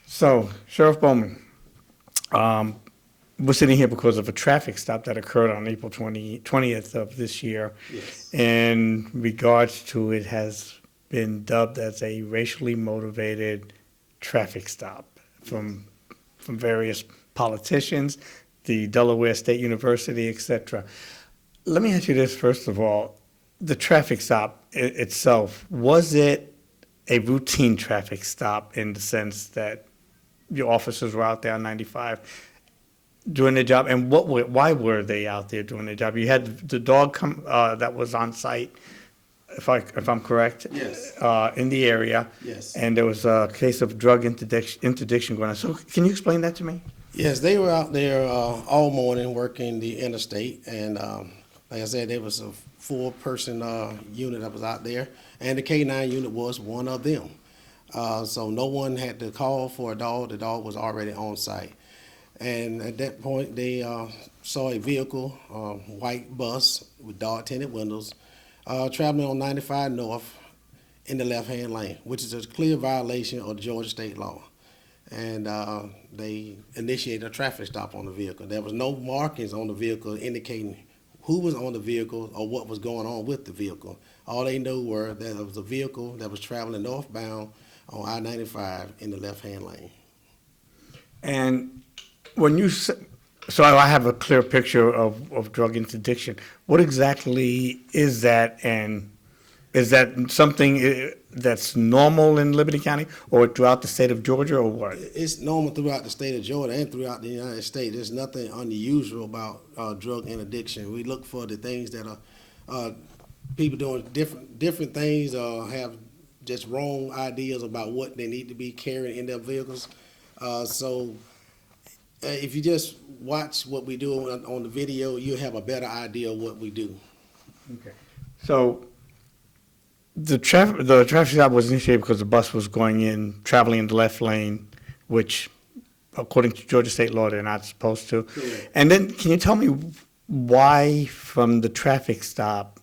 So, Sheriff Bowman, we're sitting here because of a traffic stop that occurred on April 20th of this year. Yes. In regards to it has been dubbed as a racially motivated traffic stop from various politicians, the Delaware State University, etc. Let me ask you this first of all. The traffic stop itself, was it a routine traffic stop in the sense that your officers were out there on 95 doing their job? And why were they out there doing their job? You had the dog that was on site, if I'm correct, Yes. in the area. Yes. And there was a case of drug interdiction going on. So can you explain that to me? Yes, they were out there all morning working the interstate, and like I said, there was a 4-person unit that was out there, and the K9 unit was one of them. So no one had to call for a dog. The dog was already on site. And at that point, they saw a vehicle, white bus with dog-tinted windows, traveling on 95 North in the left-hand lane, which is a clear violation of Georgia state law. And they initiated a traffic stop on the vehicle. There was no markings on the vehicle indicating who was on the vehicle or what was going on with the vehicle. All they knew were that it was a vehicle that was traveling northbound on I-95 in the left-hand lane. And when you so I have a clear picture of drug interdiction. What exactly is that, and is that something that's normal in Liberty County or throughout the state of Georgia, or what? It's normal throughout the state of Georgia and throughout the United States. There's nothing unusual about drug interdiction. We look for the things that are people doing different things, have just wrong ideas about what they need to be carrying in their vehicles. If you just watch what we do on the video, you'll have a better idea of what we do. Okay. So the traffic stop was initiated because the bus was traveling in the left lane, which, according to Georgia state law, they're not supposed to. Correct. And then, can you tell me why, from the traffic stop,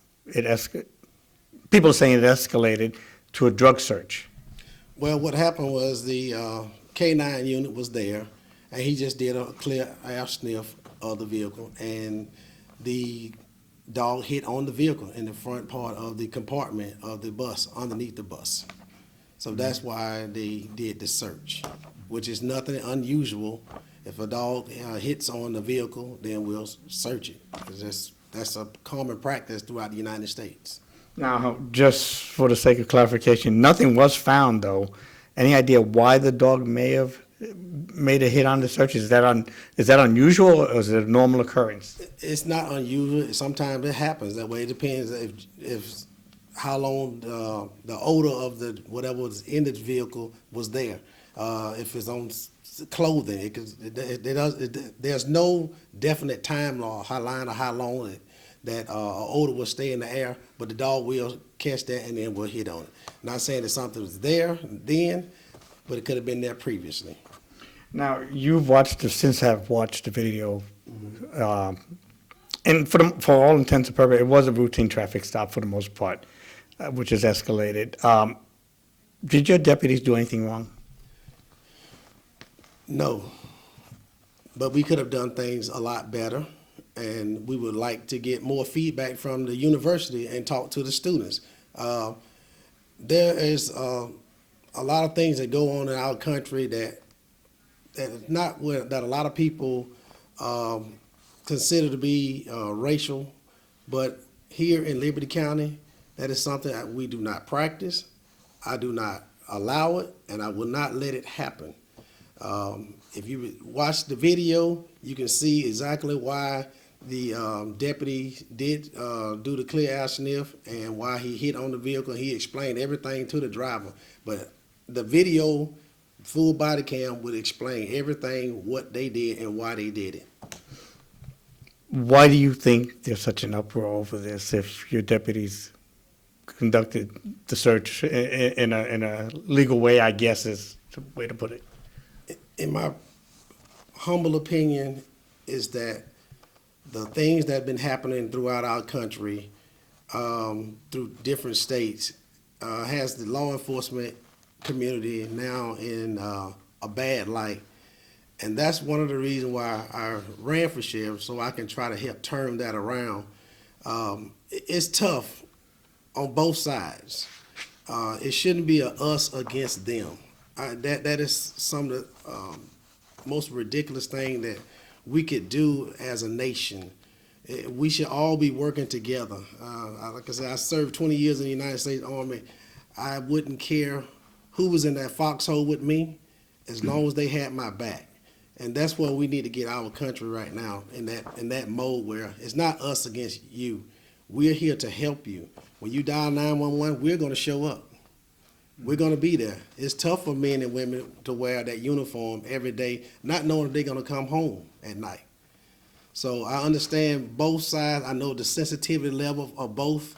people are saying it escalated to a drug search? Well, what happened was the K9 unit was there, and he just did a clear air sniff of the vehicle, and the dog hit on the vehicle in the front part of the compartment of the bus, underneath the bus. So that's why they did the search, which is nothing unusual. If a dog hits on the vehicle, then we'll search it. That's a common practice throughout the United States. Now, just for the sake of clarification, nothing was found, though. Any idea why the dog may have made a hit on the search? Is that unusual, or is it a normal occurrence? It's not unusual. Sometimes it happens that way. It depends if how long the odor of the whatever was in the vehicle was there. If it's on clothing, there's no definite time law, how long that odor will stay in the air, but the dog will catch that and then will hit on it. Not saying that something was there then, but it could have been there previously. Now, since have watched the video, and for all intents and purposes, it was a routine traffic stop for the most part, which has escalated. Did your deputies do anything wrong? No, but we could have done things a lot better, and we would like to get more feedback from the university and talk to the students. There is a lot of things that go on in our country that a lot of people consider to be racial, but here in Liberty County, that is something that we do not practice. I do not allow it, and I will not let it happen. If you watch the video, you can see exactly why the deputy did do the clear air sniff and why he hit on the vehicle. He explained everything to the driver, but the video, full body cam, would explain everything, what they did and why they did it. Why do you think there's such an uproar over this if your deputies conducted the search in a legal way, I guess is the way to put it? In my humble opinion, is that the things that have been happening throughout our country, through different states, has the law enforcement community now in a bad light. And that's one of the reasons why I ran for sheriff, so I can try to help turn that around. It's tough on both sides. It shouldn't be a us against them. That is some of the most ridiculous thing that we could do as a nation. We should all be working together. Like I said, I served 20 years in the United States Army. I wouldn't care who was in that foxhole with me as long as they had my back. And that's where we need to get our country right now, in that mode where it's not us against you. We're here to help you. When you dial 911, we're going to show up. We're going to be there. It's tough for men and women to wear that uniform every day, not knowing if they're going to come home at night. So I understand both sides. I know the sensitivity level of both.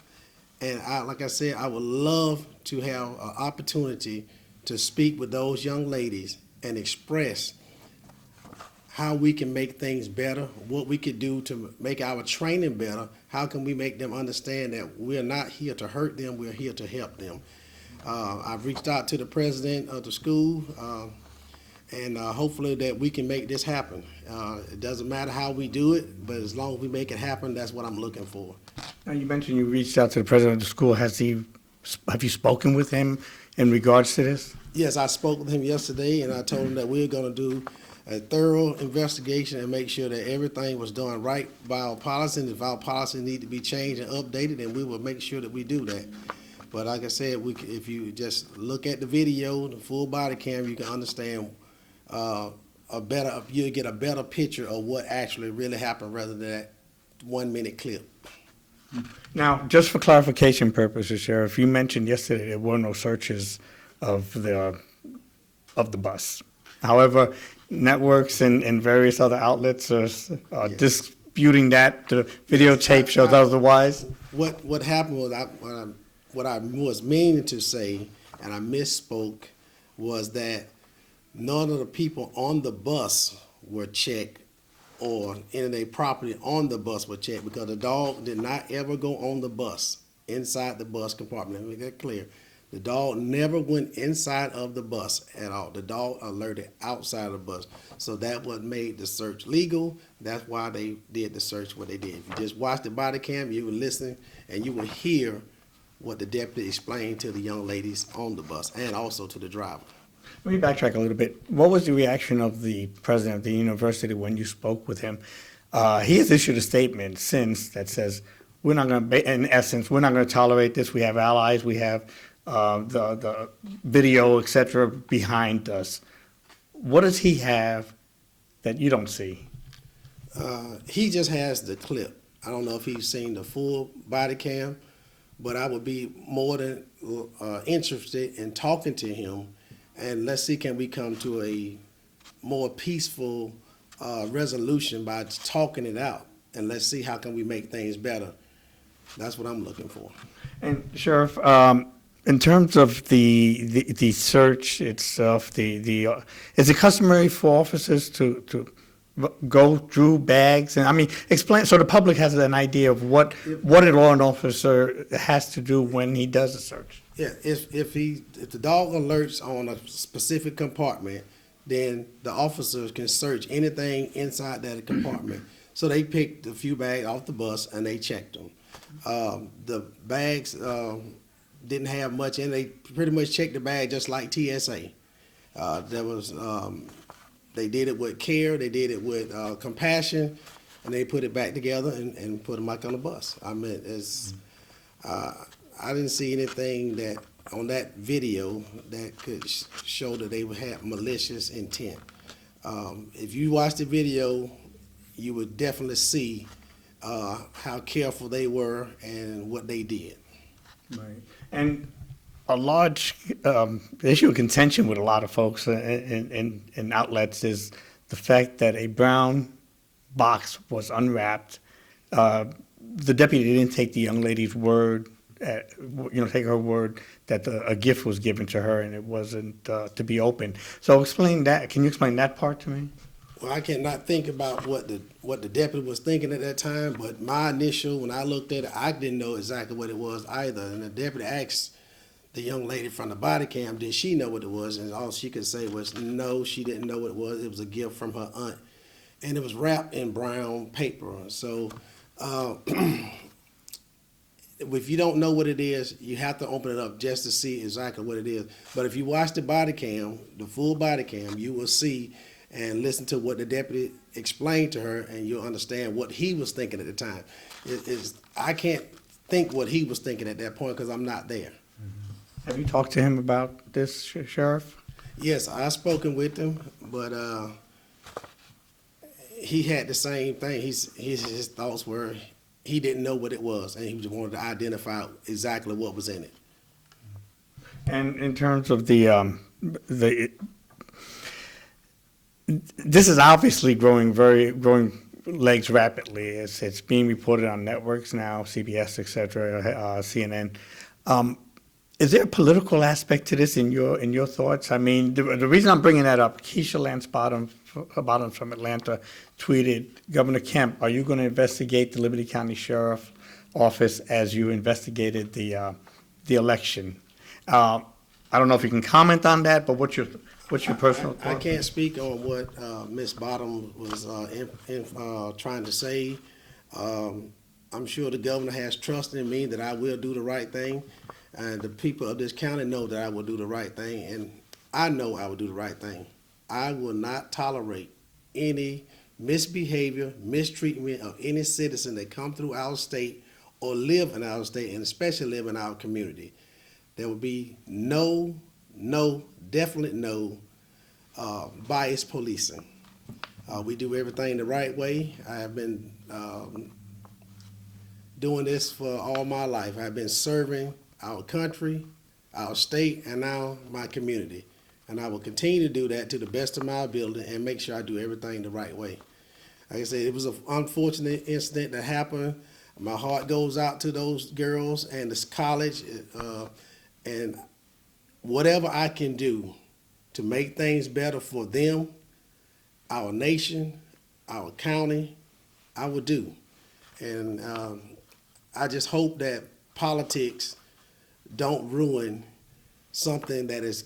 And like I said, I would love to have an opportunity to speak with those young ladies and express how we can make things better, what we could do to make our training better. How can we make them understand that we're not here to hurt them, we're here to help them. I've reached out to the president of the school, and hopefully that we can make this happen. It doesn't matter how we do it, but as long as we make it happen, that's what I'm looking for. Now, you mentioned you reached out to the president of the school. Have you spoken with him in regards to this? Yes, I spoke with him yesterday, and I told him that we're going to do a thorough investigation and make sure that everything was done right by our policy. And if our policy need to be changed and updated, then we will make sure that we do that. But like I said, if you just look at the video, the full body cam, you can understand you'll get a better picture of what actually really happened rather than that 1 minute clip. Now, just for clarification purposes, Sheriff, you mentioned yesterday there were no searches of the bus. However, networks and various other outlets are disputing that. The videotape shows otherwise. What happened was what I was meaning to say, and I misspoke, was that none of the people on the bus were checked or any of their property on the bus were checked, because the dog did not ever go on the bus, inside the bus compartment. Let me make that clear. The dog never went inside of the bus at all. The dog alerted outside of the bus. So that what made the search legal. That's why they did the search what they did. If you just watch the body cam, you will listen and you will hear what the deputy explained to the young ladies on the bus and also to the driver. Let me backtrack a little bit. What was the reaction of the president of the university when you spoke with him? He has issued a statement since that says, we're not going to, in essence, we're not going to tolerate this. We have allies. We have the video, et cetera, behind us. What does he have that you don't see? He just has the clip. I don't know if he's seen the full body cam, but I would be more than interested in talking to him, and let's see, can we come to a more peaceful resolution by talking it out, and let's see how can we make things better. That's what I'm looking for. And Sheriff, in terms of the search itself, is it customary for officers to go through bags? And I mean, explain so the public has an idea of what a law enforcement officer has to do when he does a search. Yeah, if the dog alerts on a specific compartment, then the officers can search anything inside that compartment. So they picked a few bags off the bus and they checked them. The bags didn't have much in. They pretty much checked the bag just like TSA. They did it with care. They did it with compassion, and they put it back together and put them back on the bus. I mean, I didn't see anything that on that video that could show that they would have malicious intent. If you watch the video, you would definitely see how careful they were and what they did. Right. And a large issue of contention with a lot of folks in outlets is the fact that a brown box was unwrapped. The deputy didn't take the young lady's word, take her word that a gift was given to her and it wasn't to be opened. So explain that. Can you explain that part to me? Well, I cannot think about what the deputy was thinking at that time, but my initial, when I looked at it, I didn't know exactly what it was either. And the deputy asked the young lady from the body cam, did she know what it was? And all she could say was, no, she didn't know what it was. It was a gift from her aunt. And it was wrapped in brown paper. So if you don't know what it is, you have to open it up just to see exactly what it is. But if you watch the body cam, the full body cam, you will see and listen to what the deputy explained to her, and you'll understand what he was thinking at the time. I can't think what he was thinking at that point because I'm not there. Have you talked to him about this, Sheriff? Yes, I've spoken with him, but he had the same thing. His thoughts were he didn't know what it was, and he just wanted to identify exactly what was in it. And in terms of this is obviously growing legs rapidly. It's being reported on networks now, CBS, et cetera, CNN. Is there a political aspect to this in your thoughts? I mean, the reason I'm bringing that up, Keisha Lance Bottoms from Atlanta tweeted, Governor Kemp, are you going to investigate the Liberty County Sheriff Office as you investigated the election? I don't know if you can comment on that, but what's your personal thought? I can't speak on what Ms. Bottom was trying to say. I'm sure the governor has trust in me that I will do the right thing. And the people of this county know that I will do the right thing, and I know I will do the right thing. I will not tolerate any misbehavior, mistreatment of any citizen that come through our state or live in our state, and especially live in our community. There will be definite no bias policing. We do everything the right way. I have been doing this for all my life. I've been serving our country, our state, and now my community. And I will continue to do that to the best of my ability and make sure I do everything the right way. Like I said, it was an unfortunate incident that happened. My heart goes out to those girls and this college, and whatever I can do to make things better for them, our nation, our county, I will do. And I just hope that politics don't ruin something that is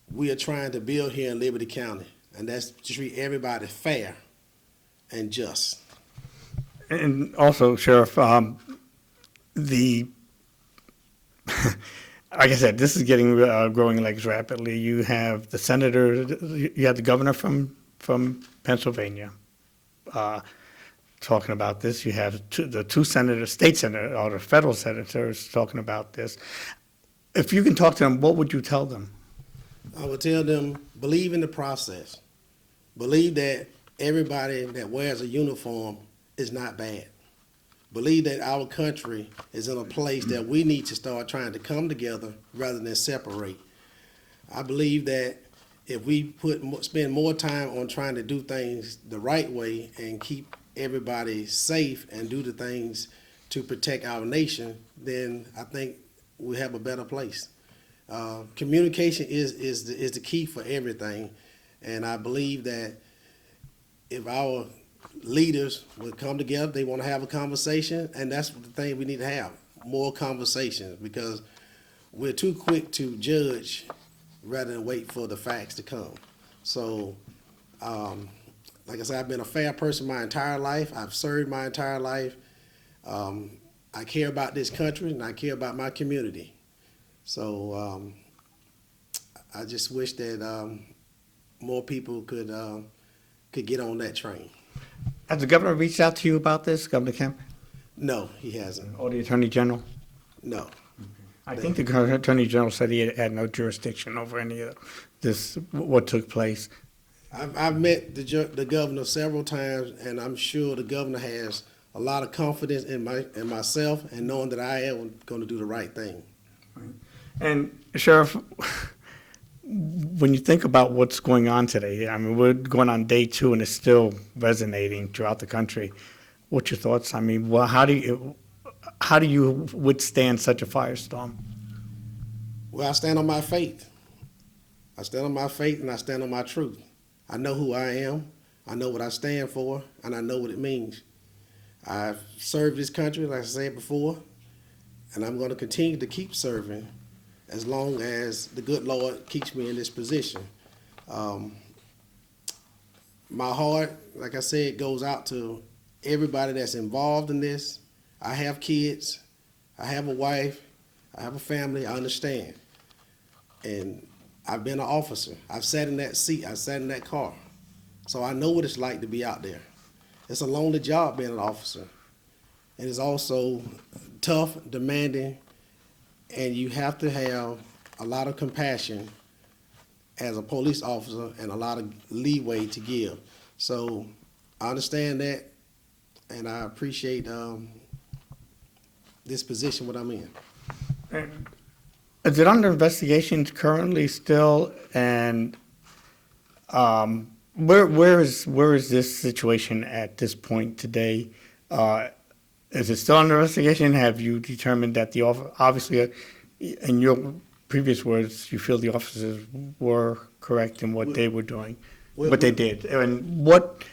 we are trying to build here in Liberty County, and that's to treat everybody fair and just. And also, Sheriff, like I said, this is getting growing legs rapidly. You have the senator, you have the governor from Pennsylvania talking about this. You have the two senators, state senators, or the federal senators talking about this. If you can talk to them, what would you tell them? I would tell them, believe in the process. Believe that everybody that wears a uniform is not bad. Believe that our country is in a place that we need to start trying to come together rather than separate. I believe that if we spend more time on trying to do things the right way and keep everybody safe and do the things to protect our nation, then I think we have a better place. Communication is the key for everything, and I believe that if our leaders would come together, they want to have a conversation, and that's the thing we need to have, more conversations, because we're too quick to judge rather than wait for the facts to come. So, like I said, I've been a fair person my entire life. I've served my entire life. I care about this country, and I care about my community. So I just wish that more people could get on that train. Has the governor reached out to you about this, Governor Kemp? No, he hasn't. Or the Attorney General? No. I think the Attorney General said he had no jurisdiction over any of this, what took place. I've met the governor several times, and I'm sure the governor has a lot of confidence in myself and knowing that I am going to do the right thing. And Sheriff, when you think about what's going on today, I mean, we're going on day 2 and it's still resonating throughout the country. What's your thoughts? I mean, well, how do you withstand such a firestorm? Well, I stand on my faith. I stand on my faith and I stand on my truth. I know who I am. I know what I stand for, and I know what it means. I've served this country, like I said before, and I'm going to continue to keep serving as long as the good Lord keeps me in this position. My heart, like I said, goes out to everybody that's involved in this. I have kids, I have a wife, I have a family, I understand. And I've been an officer. I've sat in that seat, I've sat in that car. So I know what it's like to be out there. It's a lonely job being an officer. And it's also tough, demanding, and you have to have a lot of compassion as a police officer and a lot of leeway to give. So I understand that, and I appreciate this position what I'm in. Is it under investigation currently still? And where is this situation at this point today? Is it still under investigation? Have you determined that obviously, in your previous words, you feel the officers were correct in what they were doing, what they did, and what,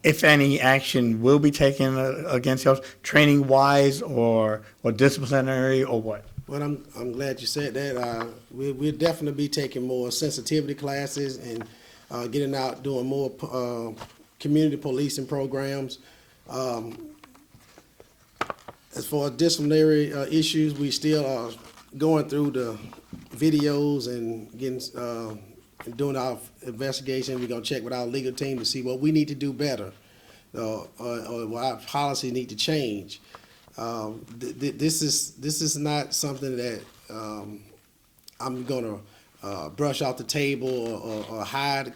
if any, action will be taken against you, training wise or disciplinary or what? Well, I'm glad you said that. We'll definitely be taking more sensitivity classes and getting out doing more community policing programs. As far as disciplinary issues, we still are going through the videos and getting doing our investigation. We're gonna check with our legal team to see what we need to do better, or what our policy need to change. This is not something that I'm gonna brush off the table or hide.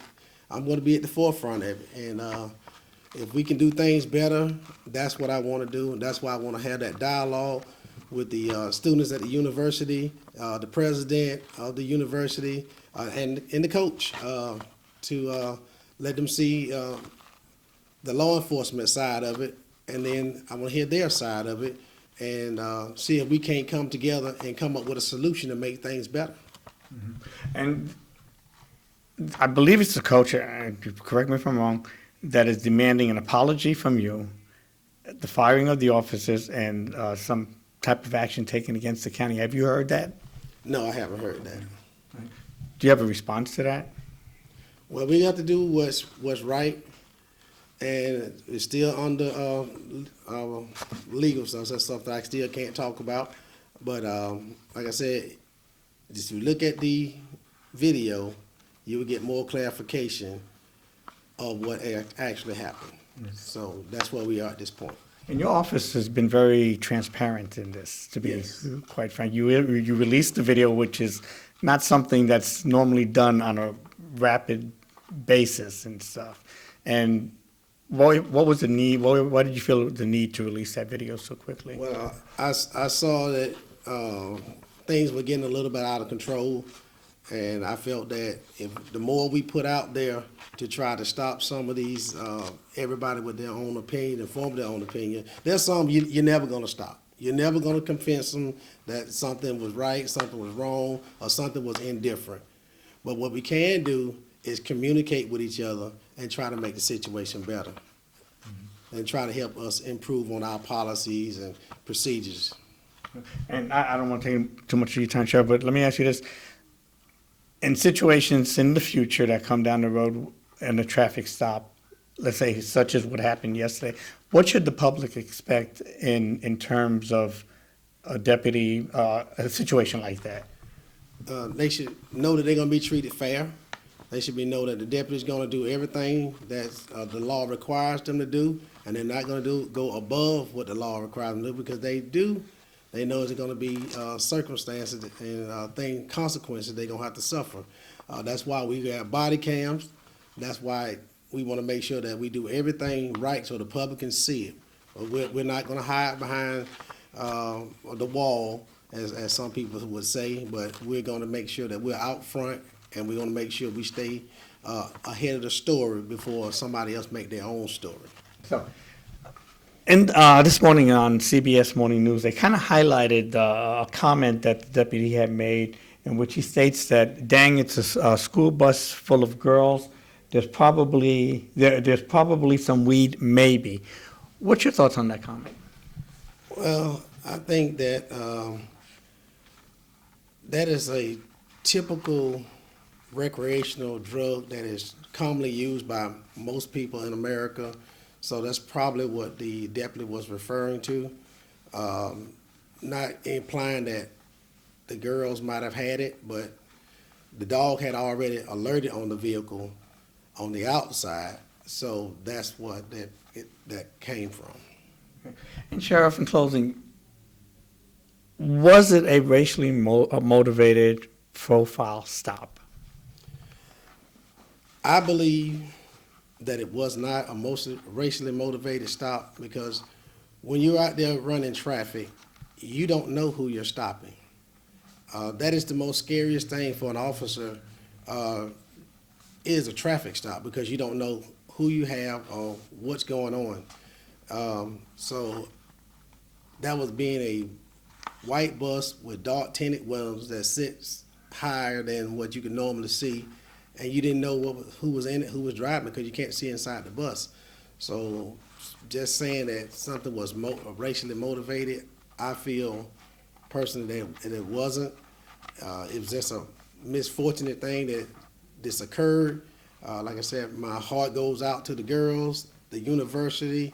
I'm gonna be at the forefront of it, and if we can do things better, that's what I want to do. That's why I want to have that dialogue with the students at the university, the president of the university, and the coach to let them see the law enforcement side of it, and then I want to hear their side of it and see if we can't come together and come up with a solution to make things better. Mm-hmm. And I believe it's the coach, correct me if I'm wrong, that is demanding an apology from you, the firing of the officers, and some type of action taken against the county. Have you heard that? No, I haven't heard that. Do you have a response to that? Well, we have to do what's right, and it's still under legal stuff. That's something I still can't talk about. But like I said, just if you look at the video, you will get more clarification of what actually happened. Yes. So that's where we are at this point. And your office has been very transparent in this, to be quite frank. You released the video, which is not something that's normally done on a rapid basis and stuff. And what was the need? Why did you feel the need to release that video so quickly? Well, I saw that things were getting a little bit out of control. And I felt that if the more we put out there to try to stop some of these, everybody with their own opinion and form their own opinion, there's some you're never going to stop. You're never going to convince them that something was right, something was wrong, or something was indifferent. But what we can do is communicate with each other and try to make the situation better, and try to help us improve on our policies and procedures. And I don't want to take too much of your time, Sheriff, but let me ask you this. In situations in the future that come down the road and a traffic stop, let's say such as what happened yesterday, what should the public expect in terms of a deputy, a situation like that? They should know that they're going to be treated fair. They should know that the deputy's going to do everything that the law requires them to do, and they're not going to go above what the law requires them to do, because they know there's going to be circumstances and consequences they're going to have to suffer. That's why we got body cams. That's why we want to make sure that we do everything right so the public can see it. We're not going to hide behind the wall, as some people would say, but we're going to make sure that we're out front, and we're going to make sure we stay ahead of the story before somebody else make their own story. So, and this morning on CBS Morning News, they kind of highlighted a comment that the deputy had made, in which he states that, "Dang, it's a school bus full of girls. There's probably some weed, maybe." What's your thoughts on that comment? Well, I think that That is a typical recreational drug that is commonly used by most people in America. So that's probably what the deputy was referring to. Not implying that the girls might have had it, but the dog had already alerted on the vehicle on the outside. So that's what that came from. And Sheriff, in closing, was it a racially motivated profile stop? I believe that it was not a racially motivated stop because when you're out there running traffic, you don't know who you're stopping. That is the most scariest thing for an officer is a traffic stop because you don't know who you have or what's going on. So that was being a white bus with dark tinted windows that sits higher than what you can normally see, and you didn't know who was in it, who was driving, because you can't see inside the bus. So just saying that something was racially motivated, I feel personally that it wasn't. It was just a misfortunate thing that this occurred. Like I said, my heart goes out to the girls, the university.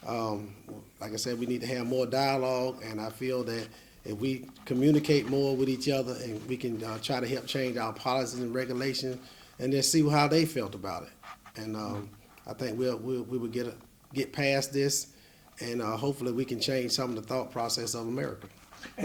Like I said, we need to have more dialogue, and I feel that if we communicate more with each other and we can try to help change our policies and regulations and then see how they felt about it. And I think we will get past this, and hopefully we can change some of the thought process of America.